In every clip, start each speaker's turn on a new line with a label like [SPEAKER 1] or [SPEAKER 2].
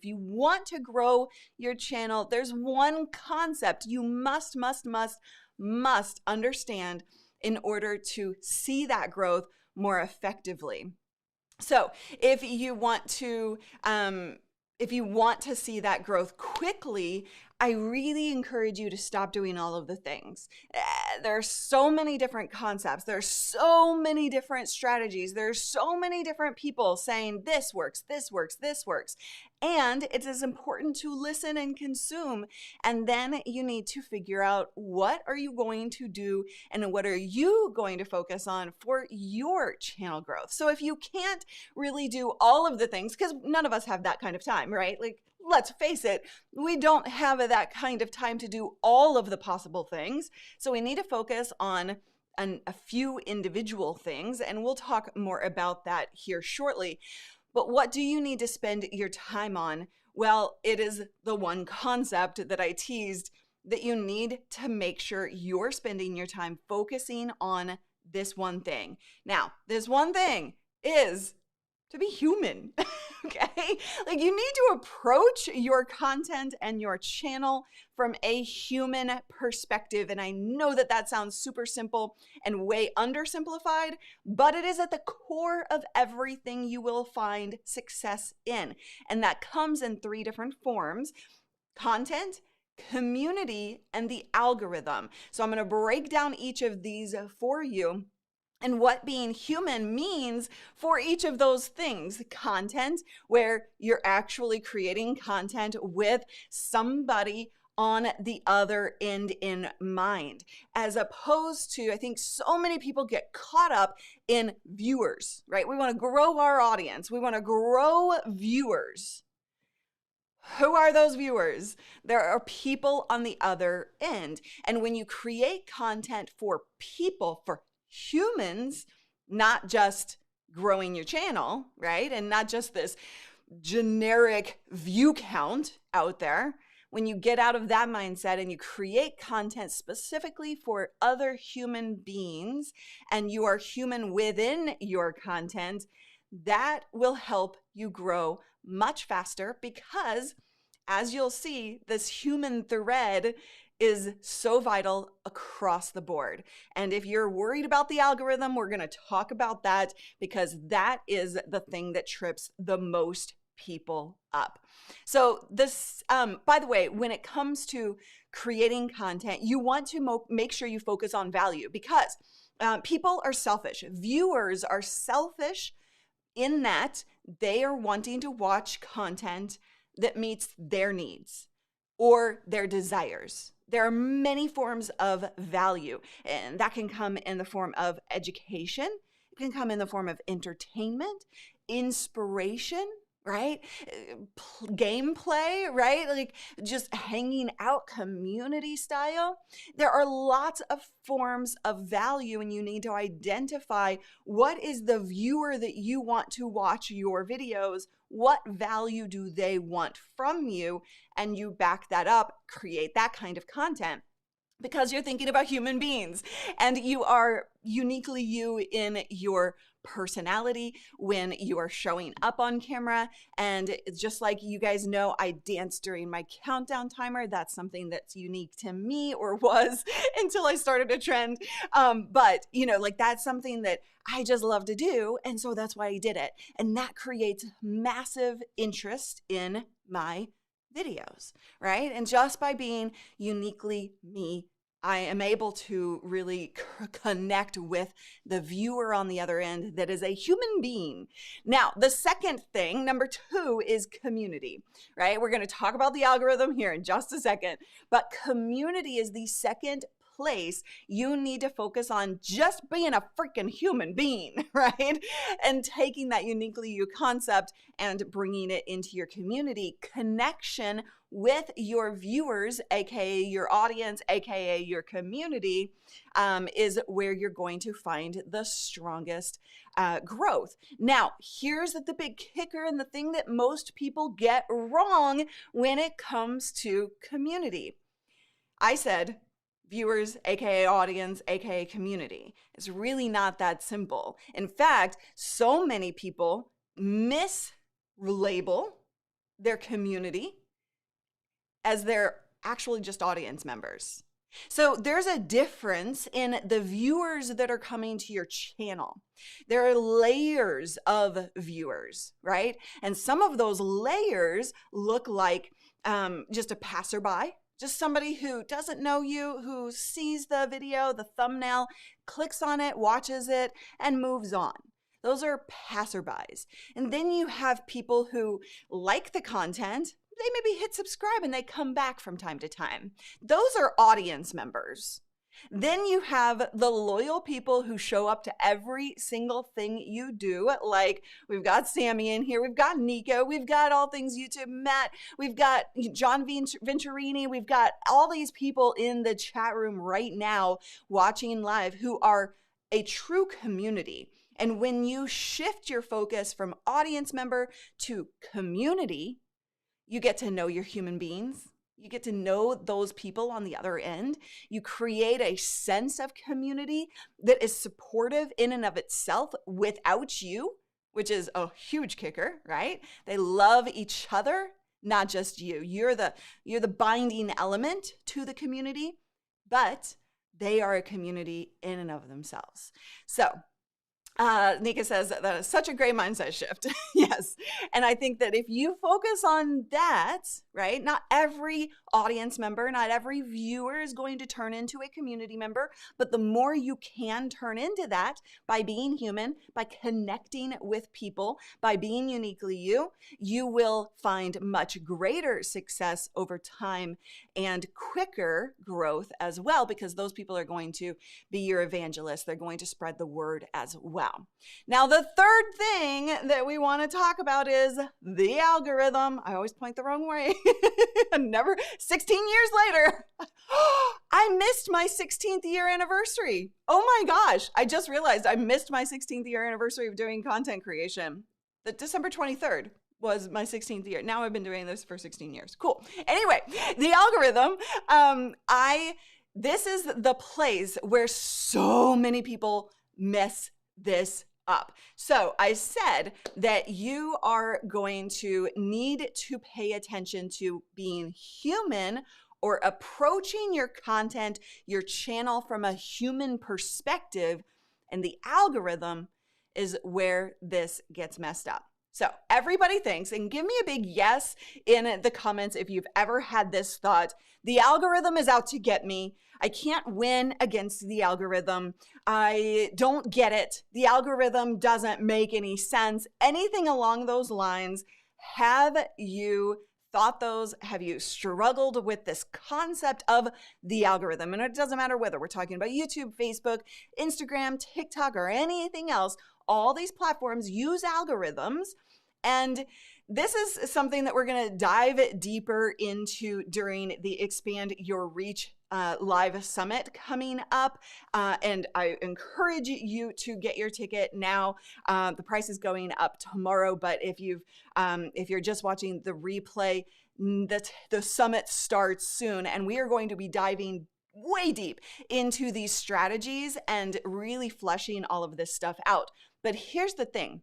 [SPEAKER 1] If you want to grow your channel, there's one concept you must understand in order to see that growth more effectively. So if you want to see that growth quickly, I really encourage you to stop doing all of the things. There are so many different concepts. There's so many different strategies. There's so many different people saying this works, this works, this works. And it is important to listen and consume. And then you need to figure out what are you going to do and what are you going to focus on for your channel growth. So if you can't really do all of the things, because none of us have that kind of time, right? Like, let's face it, we don't have that kind of time to do all of the possible things. So we need to focus on a few individual things, and we'll talk more about that here shortly. But what do you need to spend your time on? Well, it is the one concept that I teased, that you need to make sure you're spending your time focusing on this one thing. Now, this one thing is to be human, okay? Like, you need to approach your content and your channel from a human perspective. And I know that that sounds super simple and way undersimplified, but it is at the core of everything you will find success in. And that comes in 3 different forms: content, community, and the algorithm. So I'm going to break down each of these for you and what being human means for each of those things. Content, where you're actually creating content with somebody on the other end in mind, as opposed to, I think so many people get caught up in viewers, right? We want to grow our audience. We want to grow viewers. Who are those viewers? There are people on the other end. And when you create content for people, for humans, not just growing your channel, right? And not just this generic view count out there. When you get out of that mindset and you create content specifically for other human beings, and you are human within your content, that will help you grow much faster, because, as you'll see, this human thread is so vital across the board. And if you're worried about the algorithm, we're going to talk about that, because that is the thing that trips the most people up. So this, by the way, when it comes to creating content, you want to make sure you focus on value, because people are selfish. Viewers are selfish in that they are wanting to watch content that meets their needs or their desires. There are many forms of value, and that can come in the form of education. It can come in the form of entertainment, inspiration, right? Gameplay, right? Like just hanging out community style. There are lots of forms of value, and you need to identify what is the viewer that you want to watch your videos. What value do they want from you? And you back that up, create that kind of content, because you're thinking about human beings, and you are uniquely you in your personality when you are showing up on camera. And just like you guys know, I dance during my countdown timer. That's something that's unique to me, or was until I started a trend. But you know, like, that's something that I just love to do. And so that's why I did it. And that creates massive interest in my videos, right? And just by being uniquely me, I am able to really connect with the viewer on the other end that is a human being. Now, the second thing, number 2, is community, right? We're going to talk about the algorithm here in just a second, but community is the second place you need to focus on, just being a freaking human being, right? And taking that uniquely you concept and bringing it into your community. Connection with your viewers, aka your audience, aka your community, is where you're going to find the strongest growth. Now, here's the big kicker, and the thing that most people get wrong when it comes to community. I said viewers, aka audience, aka community. It's really not that simple. In fact, so many people mislabel their community as they're actually just audience members. So there's a difference in the viewers that are coming to your channel. There are layers of viewers, right? And some of those layers look like just a passerby, just somebody who doesn't know you, who sees the video, the thumbnail, clicks on it, watches it, and moves on. Those are passerbys. And then you have people who like the content. They maybe hit subscribe and they come back from time to time. Those are audience members. Then you have the loyal people who show up to every single thing you do. Like we've got Sammy in here, we've got Nico, we've got All Things YouTube, Matt, we've got John Venturini, we've got all these people in the chat room right now watching live who are a true community. And when you shift your focus from audience member to community, you get to know your human beings. You get to know those people on the other end. You create a sense of community that is supportive in and of itself without you, which is a huge kicker, right? They love each other, not just you. You're the binding element to the community, but they are a community in and of themselves. So Nika says that is such a great mindset shift. Yes. And I think that if you focus on that, right, not every audience member, not every viewer is going to turn into a community member, but the more you can turn into that by being human, by connecting with people, by being uniquely you, you will find much greater success over time and quicker growth as well, because those people are going to be your evangelists. They're going to spread the word as well. Now, the third thing that we want to talk about is the algorithm. I always point the wrong way. 16 years later, I missed my 16th year anniversary. Oh my gosh. I just realized I missed my 16th year anniversary of doing content creation. The December 23rd was my 16th year. Now I've been doing this for 16 years. Cool. Anyway, the algorithm, this is the place where so many people mess this up. So I said that you are going to need to pay attention to being human or approaching your content, your channel from a human perspective, and the algorithm is where this gets messed up. So everybody thinks, and give me a big yes in the comments if you've ever had this thought, the algorithm is out to get me. I can't win against the algorithm. I don't get it. The algorithm doesn't make any sense. Anything along those lines. Have you thought those? Have you struggled with this concept of the algorithm? And it doesn't matter whether we're talking about YouTube, Facebook, Instagram, TikTok, or anything else. All these platforms use algorithms, and this is something that we're going to dive deeper into during the Expand Your Reach live summit coming up. And I encourage you to get your ticket now. The price is going up tomorrow, but if you're just watching the replay, the summit starts soon, and we are going to be diving way deep into these strategies and really fleshing all of this stuff out. But here's the thing.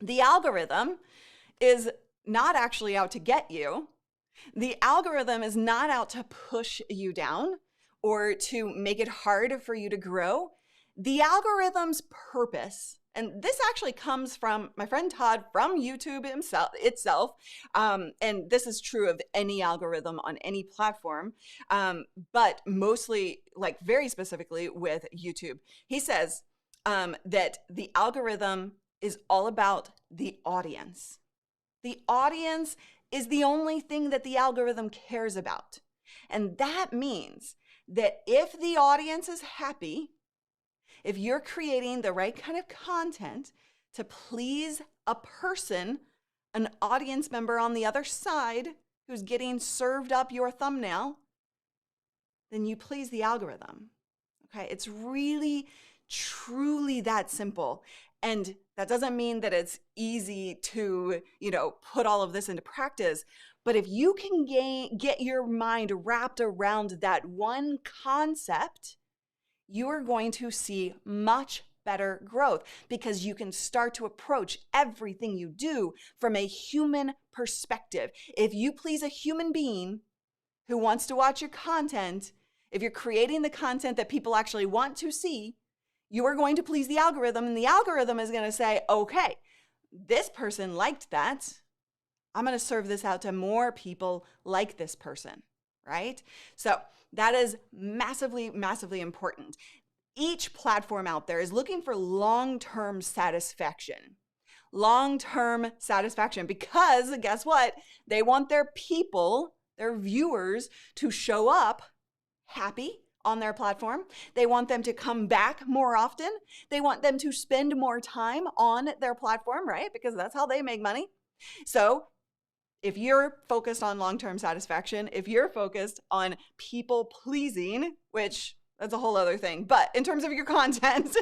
[SPEAKER 1] The algorithm is not actually out to get you. The algorithm is not out to push you down or to make it hard for you to grow. The algorithm's purpose, and this actually comes from my friend Todd from YouTube itself, and this is true of any algorithm on any platform, but mostly, like very specifically with YouTube. He says that the algorithm is all about the audience. The audience is the only thing that the algorithm cares about. And that means that if the audience is happy, if you're creating the right kind of content to please a person, an audience member on the other side who's getting served up your thumbnail, then you please the algorithm. Okay, it's really, truly that simple. And that doesn't mean that it's easy to, put all of this into practice. But if you can get your mind wrapped around that one concept, you are going to see much better growth, because you can start to approach everything you do from a human perspective. If you please a human being who wants to watch your content, if you're creating the content that people actually want to see, you are going to please the algorithm, and the algorithm is going to say, okay, this person liked that. I'm going to serve this out to more people like this person, right? So that is massively, massively important. Each platform out there is looking for long-term satisfaction. Long-term satisfaction, because guess what? They want their people, their viewers, to show up happy on their platform. They want them to come back more often. They want them to spend more time on their platform, right? Because that's how they make money. So if you're focused on long-term satisfaction, if you're focused on people pleasing, which that's a whole other thing, but in terms of your content,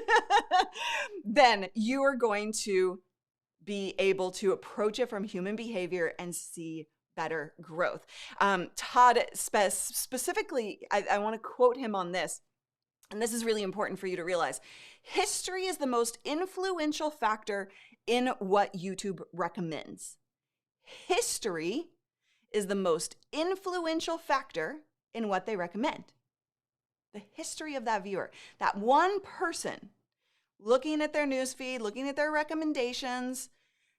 [SPEAKER 1] then you are going to be able to approach it from human behavior and see better growth. Todd specifically, I want to quote him on this, and this is really important for you to realize. History is the most influential factor in what YouTube recommends. History is the most influential factor in what they recommend. The history of that viewer, that one person looking at their newsfeed, looking at their recommendations,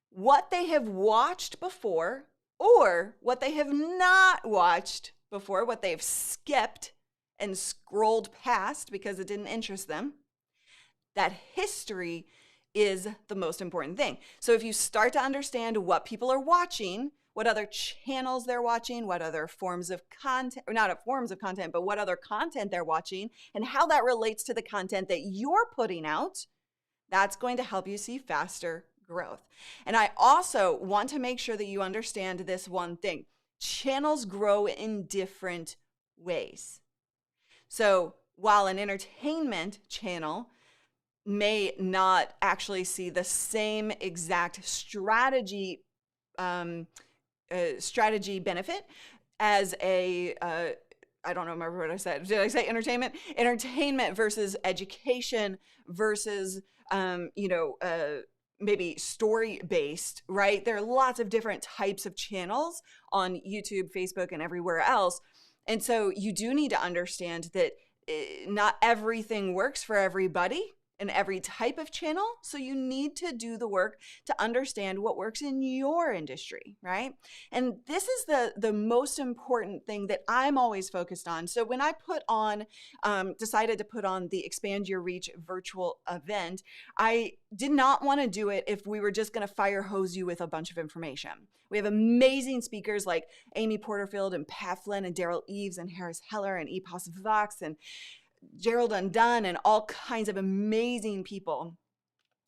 [SPEAKER 1] what they have watched before or what they have not watched before, what they've skipped and scrolled past because it didn't interest them. That history is the most important thing. So if you start to understand what people are watching, what other channels they're watching, what other forms of content, or not forms of content, but what other content they're watching, and how that relates to the content that you're putting out, that's going to help you see faster growth. And I also want to make sure that you understand this one thing. Channels grow in different ways. So while an entertainment channel may not actually see the same exact strategy benefit as a, I don't remember what I said. Did I say entertainment? Entertainment versus education versus, maybe story-based, right? There are lots of different types of channels on YouTube, Facebook, and everywhere else. And so you do need to understand that not everything works for everybody in every type of channel. So you need to do the work to understand what works in your industry, right? And this is the most important thing that I'm always focused on. So when I decided to put on the Expand Your Reach virtual event, I did not want to do it if we were just going to fire hose you with a bunch of information. We have amazing speakers like Amy Porterfield and Pat Flynn and Daryl Eves and Harris Heller and Epos Vox and Gerald Undone and all kinds of amazing people.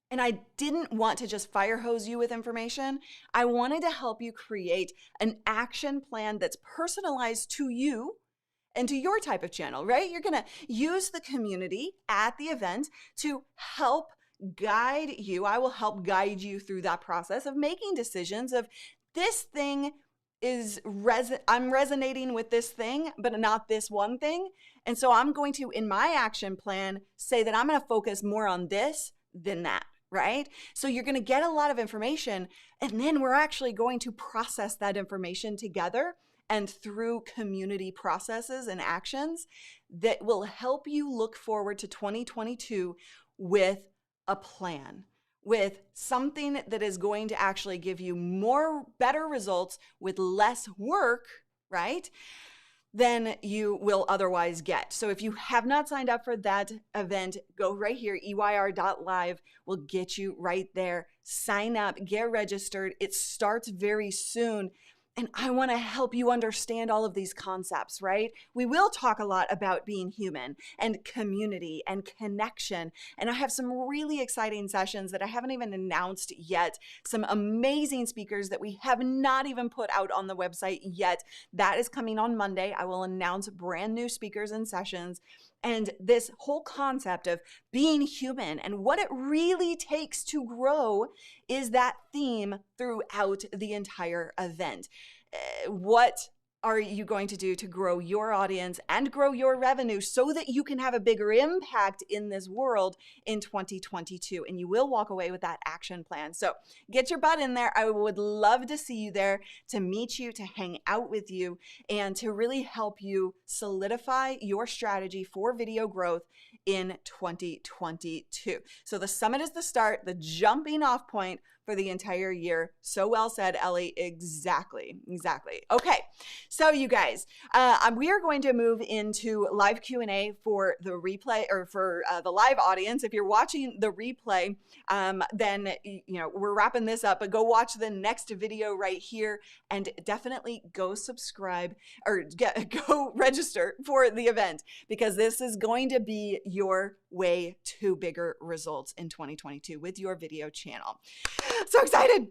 [SPEAKER 1] And I didn't want to just fire hose you with information. I wanted to help you create an action plan that's personalized to you and to your type of channel, right? You're going to use the community at the event to help guide you. I will help guide you through that process of making decisions of this thing is I'm resonating with this thing, but not this one thing. And so I'm going to, in my action plan, say that I'm going to focus more on this than that, right? So you're going to get a lot of information, and then we're actually going to process that information together and through community processes and actions that will help you look forward to 2022 with a plan, with something that is going to actually give you better results with less work, right, than you will otherwise get. So if you have not signed up for that event, go right here. EYR.live will get you right there. Sign up, get registered. It starts very soon. And I want to help you understand all of these concepts, right? We will talk a lot about being human and community and connection. And I have some really exciting sessions that I haven't even announced yet. Some amazing speakers that we have not even put out on the website yet. That is coming on Monday. I will announce brand new speakers and sessions. And this whole concept of being human and what it really takes to grow is that theme throughout the entire event. What are you going to do to grow your audience and grow your revenue so that you can have a bigger impact in this world in 2022? And you will walk away with that action plan. So get your butt in there. I would love to see you there, to meet you, to hang out with you, and to really help you solidify your strategy for video growth in 2022. So the summit is the start, the jumping off point for the entire year. So well said, Ellie. Exactly. Okay, so you guys, we are going to move into live Q&A for the replay, or for the live audience. If you're watching the replay, then we're wrapping this up, but go watch the next video right here, and definitely go subscribe, or go register for the event, because this is going to be your way to bigger results in 2022 with your video channel. So excited.